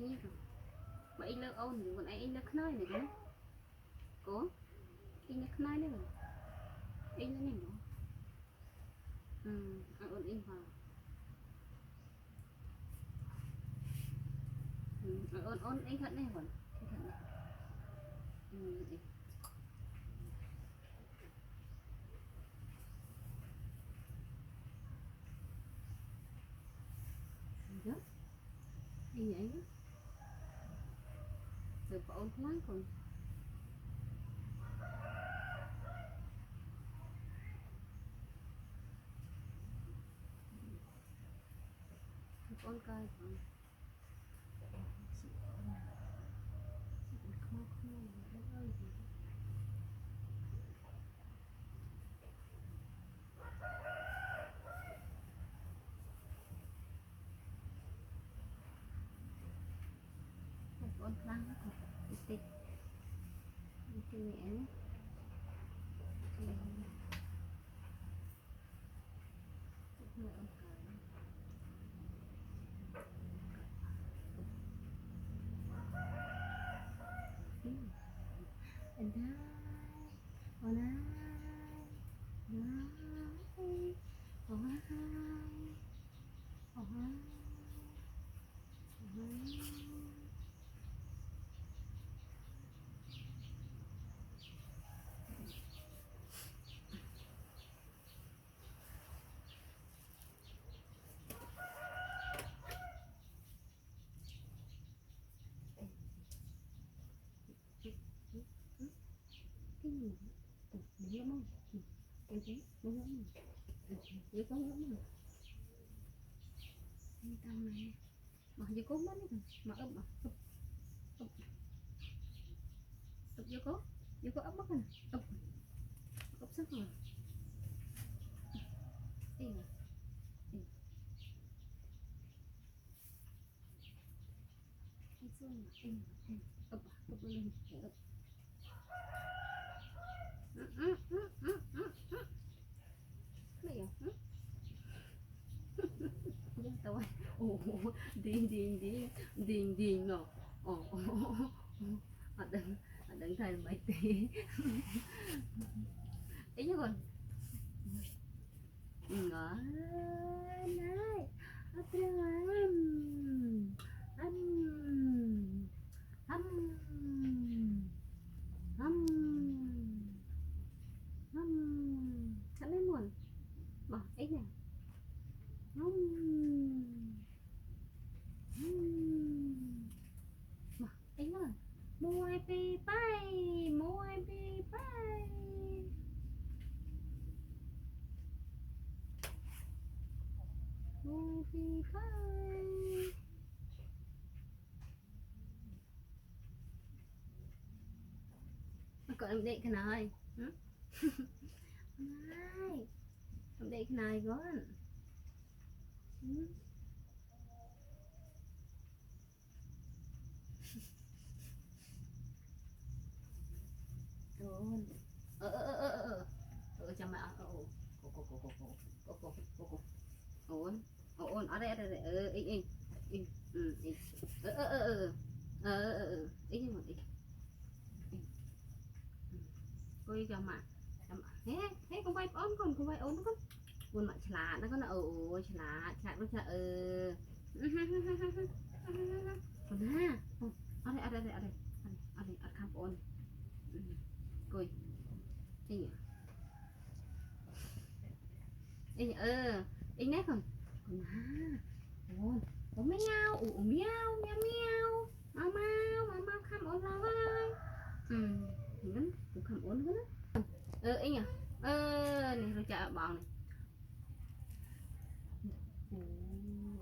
như rồi mà anh lơ ôn thì còn anh lơ khơi này nữa cố anh lơ khơi đấy rồi anh lơ này nữa ôn anh vào ôn anh thật này còn anh thật này đó anh vậy đó rồi ôn lắm còn ôn coi còn ôn lắm còn tít cái nhẹ and I, when I, cái gì đúng không? Cái gì đúng không? Cái có đúng không? Yên tâm này, mà giờ cố mất đi mà ấp mà ấp ấp ấp giờ cố ấp mất rồi ấp ấp sức rồi. Đây nè, anh xuân mà anh ấp ấp lên ấp này à tao ồ điên ngọ ở đằng thầy mấy tí ấy chứ còn ngỏ này âm âm âm sẵn đến muộn bỏ ấy nè bỏ ấy rồi mua pi bay mua pi bay mua pi bay còn em định cái này này em định cái này con rồi cho mẹ ổn ở đây in in một ít coi cho mẹ thế con quay ổn con quay ổn con mẹ chả nó có là chả nó chả còn ha ở đây ở khắp ổn coi gì nhỉ in nét không còn ha ổn mèo mèo mau khăm ổn ra vai vẫn cũng khăm ổn hết anh à này rồi chả bọn này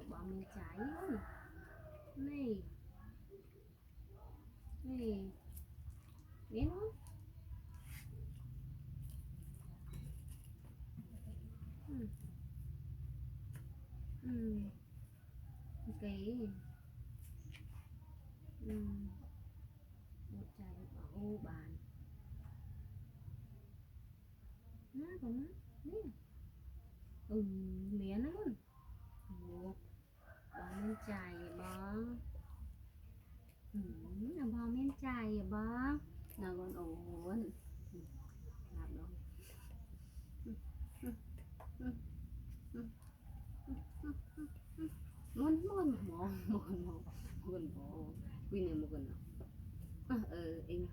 bọn mình cháy này biết không cái một trái bảo ô bàn nó còn nó miếng nó luôn bạn nên chài bó Abang main cai abang. Nah con ổn. Làm đâu. Mon mon mon mon mon mon mon. Quy này một con nào. Anh.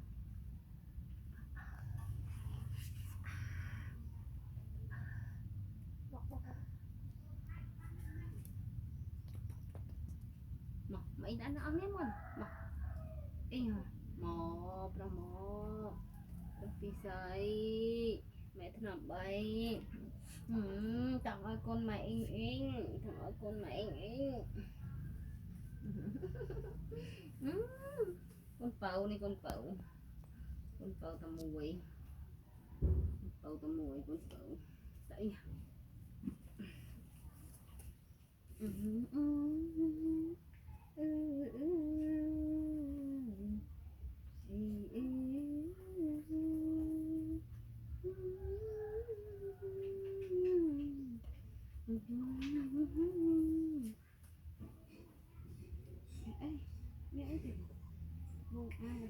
Mà mày đã nói mấy mon. Mà. Anh hả? Mò, pra mò. Pisai mẹ thằng làm bay tặng ơi con mày in thằng ơi con mày in con bầu này con bầu tầm mùi con bầu đấy mẹ ấy thì vô ai vậy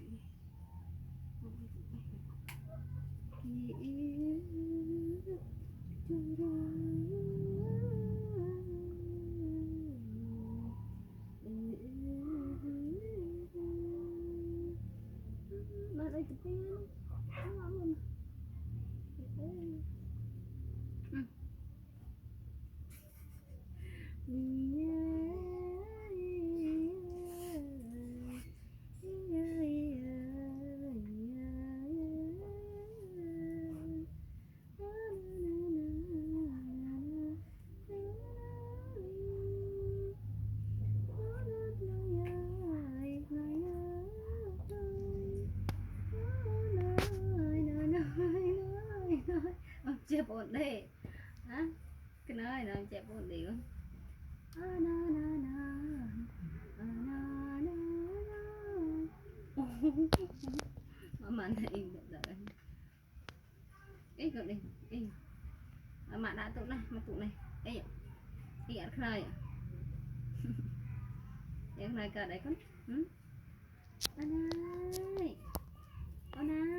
bạn ơi chụp cái ngon chẹp ổn đây hả cái nơi nào chẹp ổn đi luôn mà này đợi ấy gọi đi ấy mà đã tụ này mà tụ này ấy ấy ăn khai ăn này cả đấy con anh ơi